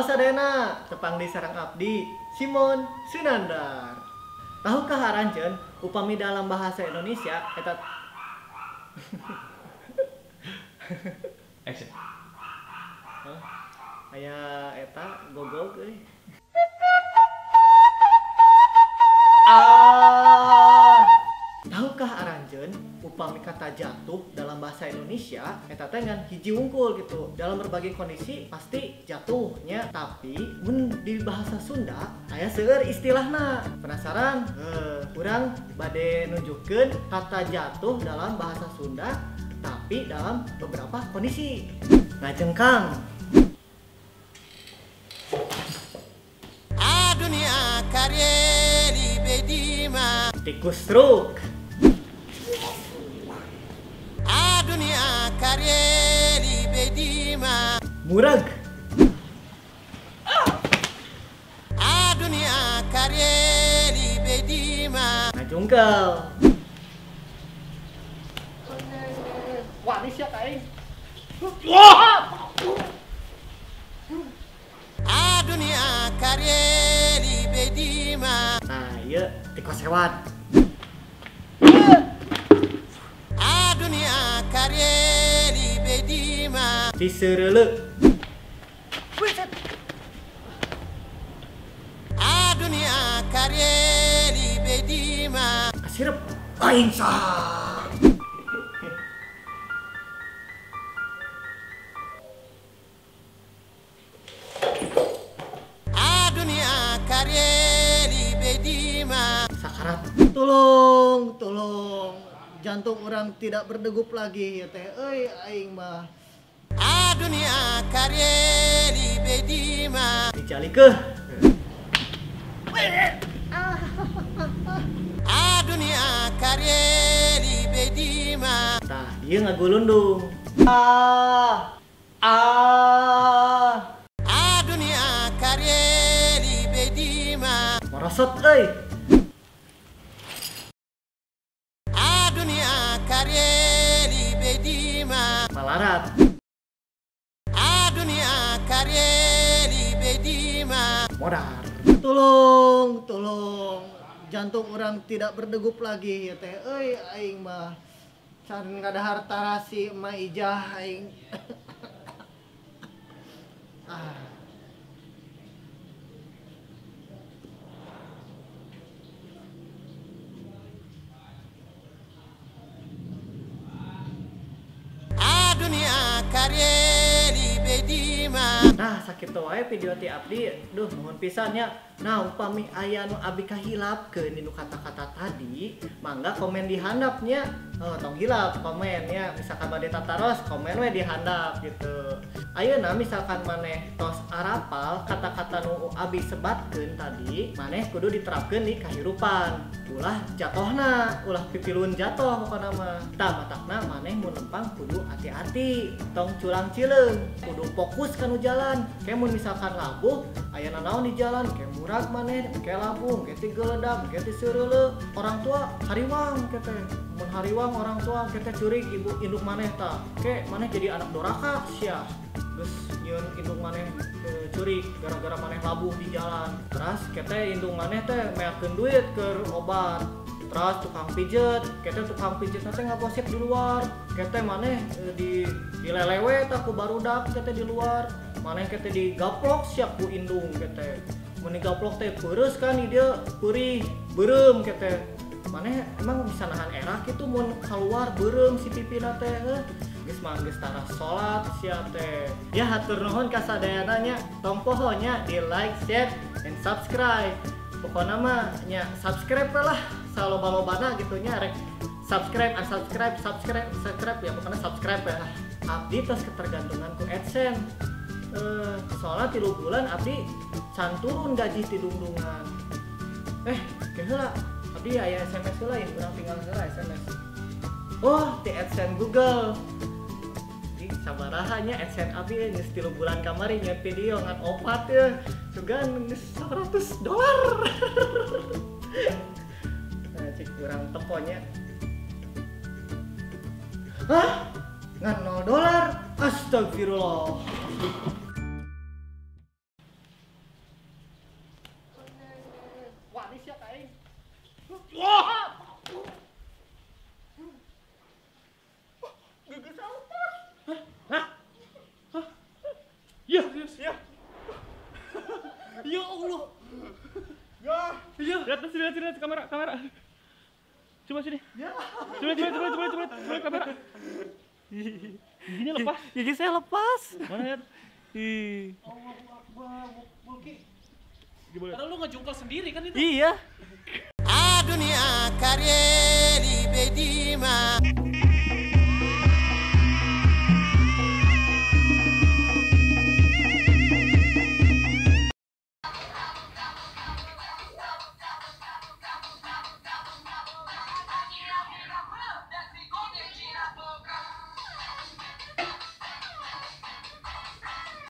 Halo sadayana, tepang di sarang abdi, Simon Sunandar. Tahukah aranjeun upami dalam bahasa Indonesia eta Action. aya eta gogog euy. Tahukah aranjeun upami kata jatuh dalam bahasa Indonesia eta teh ngan hiji wungkul gitu. Dalam berbagai kondisi pasti jatuhnya, tapi mun di bahasa Sunda aya seueur istilahna. Penasaran? Urang bade nunjukkeun kata jatuh dalam bahasa Sunda tapi dalam beberapa kondisi. Ngajengkang. Dunia karyeri bedima Tikus truk. dunia karyeri bedima Murag. dunia karyeri bedima Ngajungkel. Wah, ini siapa aing? dunia karyeri bedima Nah, iya tikus hewan. dunia karyeri bedima Tiseureuleuk. dunia karyeri bedima Kasirep. Aing sah. dunia karyeri bedima Sakarat. Tolong. Jantung orang tidak berdegup lagi ya teh. Euy aing mah dunia karyeri bedima dijalikeun. dunia karyeri bedima Tah, ieu ngagulundung. dunia karyeri bedima Merosot euy. dunia karyeri bedima Malarat. dunia karyeri bedima Modar. Tolong. Jantung orang tidak berdegup lagi ya teh. Euy aing mah can ngadahar tarasi emak ijah aing. dunia karyeri bedima Nah, sakit wae video ti abdi. Duh, nuhun pisan nya. Nah, upami aya nu abi kahilapkeun dinu kata-kata tadi, mangga komen di handapnya. Tong hilap komen ya. Misalkan bade tataros, komen we di handap gitu. Ayeuna misalkan maneh tos arapal kata-kata nu abi sebatkeun tadi, maneh kudu diterapkeun di kahirupan. Ulah jatohna, ulah pipilun jatoh pokona mah. Tah matakna maneh mun lempang kudu hati-hati. Tong culang cileung, kudu fokus kanu jalan. Kayak mun misalkan labuh, aya nanaon di jalan, kayak murag maneh, kayak labuh, kayak ti geuleudam, kayak ti seureuleuk. Orang tua hariwang kete. Mun hariwang orang tua kete curig ibu induk maneh tah. Kayak maneh jadi anak doraka sia. Geus nyieun induk maneh curig gara-gara maneh labuh di jalan. Terus kete induk maneh teh meakeun duit keur obat. Terus tukang pijet, kete tukang pijet nanti ngaposip di luar. Kete maneh dilelewe tak ku barudak kete di luar. Maneh kete digaplok siap ku indung kete. Mun digaplok teh peureus kan dia perih beureum kete. Maneh emang bisa nahan erak itu mun keluar beureum si pipina teh. Geus mah geus tara salat sia teh. Ya hatur nuhun ka sadayana nya. Tong pohonya di like, share, and subscribe. Pokoknya mah nya subscribe lah. Saloba-lobana gitu nya rek subscribe ya pokoknya subscribe ya. Abdi tos ketergantungan ku AdSense. Soalnya 3 bulan abdi can turun gaji ti dungdungan. Keheula abdi aya SMS heula yang urang tinggal heula SMS. Oh, ti AdSense Google. Ih, sabaraha nya AdSense abdi geus 3 bulan kamari nya video ngan opat ya. Sugan geus $100. Cik kurang temponya. Hah? Ngan $0? Astagfirullah. lihat kamera. Coba sini. Coba kamera. Giginya lepas. Gigi saya lepas. Mana lihat? Ih. Padahal lu ngejungkel sendiri kan itu. Iya. A dunia karyeri bedima